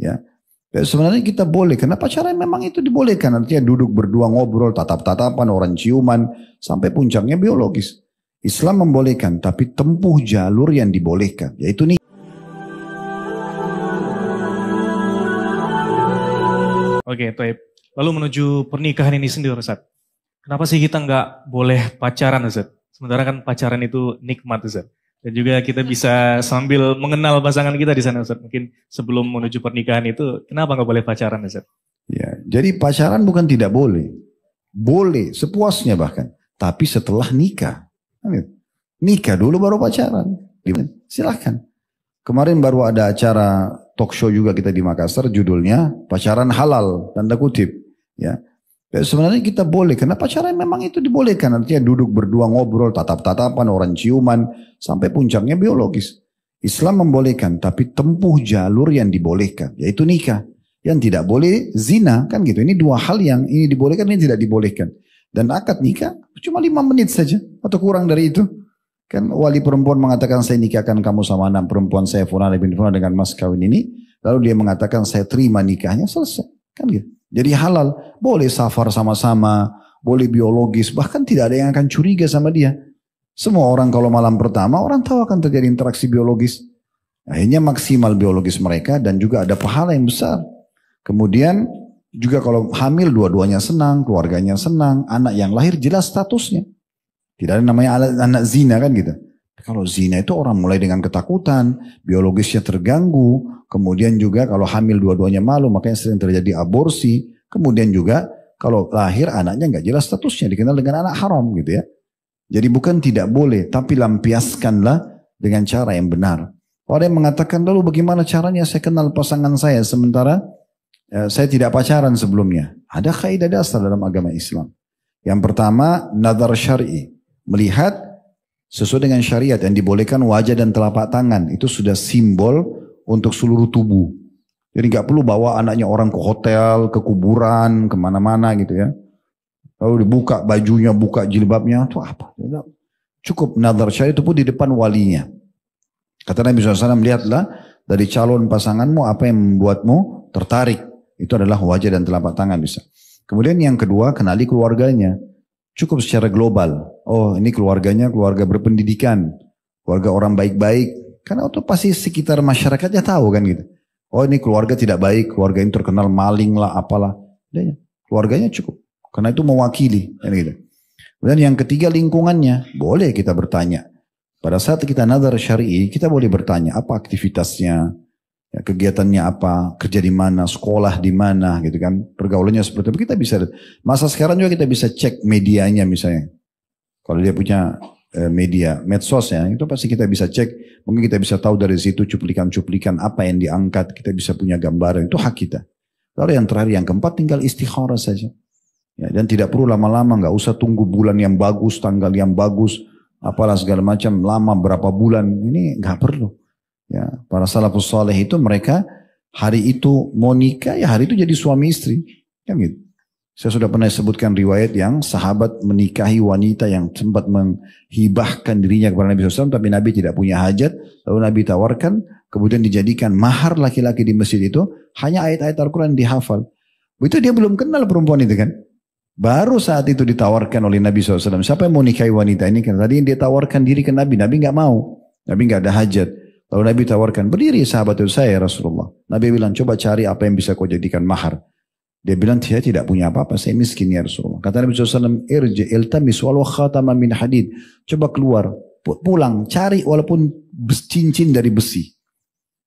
Ya. Ya, sebenarnya kita boleh, karena pacaran memang itu dibolehkan. Artinya duduk berdua ngobrol, tatap-tatapan, orang ciuman, sampai puncaknya biologis. Islam membolehkan, tapi tempuh jalur yang dibolehkan, yaitu nikah. Oke, Taib. Lalu menuju pernikahan ini sendiri, Ustaz. Kenapa sih kita nggak boleh pacaran, Ustaz? Sementara kan pacaran itu nikmat, Ustaz. Dan juga kita bisa sambil mengenal pasangan kita di sana, Ustaz. Mungkin sebelum menuju pernikahan itu, kenapa nggak boleh pacaran, Ustaz? Ya, jadi pacaran bukan tidak boleh. Boleh, sepuasnya bahkan. Tapi setelah nikah. Nikah dulu baru pacaran. Silahkan. Kemarin baru ada acara talk show juga kita di Makassar, judulnya Pacaran Halal, tanda kutip. Ya. Ya, sebenarnya kita boleh, karena pacaran memang itu dibolehkan. Artinya duduk berdua ngobrol, tatap-tatapan, orang ciuman, sampai puncaknya biologis. Islam membolehkan, tapi tempuh jalur yang dibolehkan, yaitu nikah. Yang tidak boleh zina, kan gitu. Ini dua hal yang ini dibolehkan, ini tidak dibolehkan. Dan akad nikah cuma 5 menit saja, atau kurang dari itu. Kan wali perempuan mengatakan, saya nikahkan kamu sama anak perempuan saya Fulana bin Fulana dengan mas kawin ini. Lalu dia mengatakan, saya terima nikahnya, selesai. Kan gitu. Jadi halal, boleh safar sama-sama, boleh biologis, bahkan tidak ada yang akan curiga sama dia. Semua orang kalau malam pertama, orang tahu akan terjadi interaksi biologis. Akhirnya maksimal biologis mereka dan juga ada pahala yang besar. Kemudian juga kalau hamil dua-duanya senang, keluarganya senang, anak yang lahir jelas statusnya. Tidak ada namanya anak zina kan gitu. Kalau zina itu orang mulai dengan ketakutan, biologisnya terganggu, kemudian juga kalau hamil dua-duanya malu, makanya sering terjadi aborsi. Kemudian juga kalau lahir anaknya nggak jelas statusnya, dikenal dengan anak haram gitu ya. Jadi bukan tidak boleh, tapi lampiaskanlah dengan cara yang benar. Orang yang mengatakan, lalu bagaimana caranya saya kenal pasangan saya sementara saya tidak pacaran sebelumnya. Ada kaidah dasar dalam agama Islam. Yang pertama, nazar syar'i, melihat sesuai dengan syariat yang dibolehkan wajah dan telapak tangan. Itu sudah simbol untuk seluruh tubuh. Jadi nggak perlu bawa anaknya orang ke hotel, ke kuburan, kemana-mana gitu ya. Lalu dibuka bajunya, buka jilbabnya. Itu apa? Cukup nazar syar'i itu pun di depan walinya. Kata Nabi SAW, lihatlah dari calon pasanganmu apa yang membuatmu tertarik. Itu adalah wajah dan telapak tangan bisa. Kemudian yang kedua, kenali keluarganya. Cukup secara global. Oh ini keluarganya keluarga berpendidikan. Keluarga orang baik-baik. Karena itu pasti sekitar masyarakatnya tahu kan gitu. Oh ini keluarga tidak baik. Keluarga ini terkenal maling lah apalah. Keluarganya cukup. Karena itu mewakili. Kan gitu. Kemudian yang ketiga lingkungannya. Boleh kita bertanya. Pada saat kita nazar syar'i kita boleh bertanya. Apa aktivitasnya. Ya, kegiatannya apa, kerja di mana, sekolah di mana, gitu kan, pergaulannya seperti apa, kita bisa, masa sekarang juga kita bisa cek medianya misalnya, kalau dia punya media, medsos ya, itu pasti kita bisa cek, mungkin kita bisa tahu dari situ cuplikan-cuplikan apa yang diangkat, kita bisa punya gambaran, itu hak kita. Lalu yang terakhir, yang keempat, tinggal istikharah saja, ya, dan tidak perlu lama-lama, nggak usah tunggu bulan yang bagus, tanggal yang bagus, apalah segala macam, lama berapa bulan, ini nggak perlu. Ya, para salafus saleh itu mereka hari itu mau nikah ya hari itu jadi suami istri kan gitu. Saya sudah pernah sebutkan riwayat yang sahabat menikahi wanita yang sempat menghibahkan dirinya kepada Nabi SAW tapi Nabi tidak punya hajat, lalu Nabi tawarkan kemudian dijadikan mahar laki-laki di masjid itu hanya ayat-ayat Al-Quran dihafal. Itu dia belum kenal perempuan itu kan. Baru saat itu ditawarkan oleh Nabi SAW, siapa yang mau nikahi wanita ini kan, tadi dia tawarkan diri ke Nabi, Nabi nggak mau, Nabi nggak ada hajat. Lalu Nabi tawarkan, berdiri sahabat itu saya Rasulullah. Nabi bilang, coba cari apa yang bisa kau jadikan mahar. Dia bilang, saya tidak punya apa-apa, saya miskin ya Rasulullah. Kata Nabi SAW, irji iltamis walau khatama min hadid. Coba keluar, pulang, cari walaupun cincin dari besi.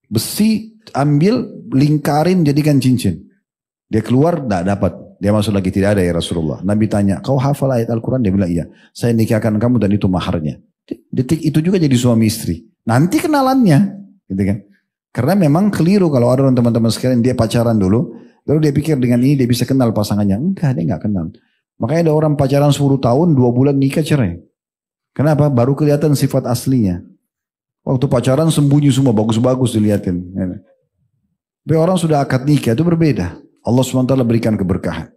Besi, ambil, lingkarin, jadikan cincin. Dia keluar, tidak dapat. Dia masuk lagi, tidak ada ya Rasulullah. Nabi tanya, kau hafal ayat Al-Quran? Dia bilang, iya. Saya nikahkan kamu dan itu maharnya. Detik itu juga jadi suami istri. Nanti kenalannya, gitu kan? Karena memang keliru kalau ada teman-teman sekalian dia pacaran dulu, lalu dia pikir dengan ini dia bisa kenal pasangannya. Enggak, dia nggak kenal. Makanya ada orang pacaran 10 tahun, 2 bulan nikah cerai. Kenapa? Baru kelihatan sifat aslinya. Waktu pacaran sembunyi semua, bagus-bagus dilihatin. Tapi orang sudah akad nikah itu berbeda. Allah SWT berikan keberkahan.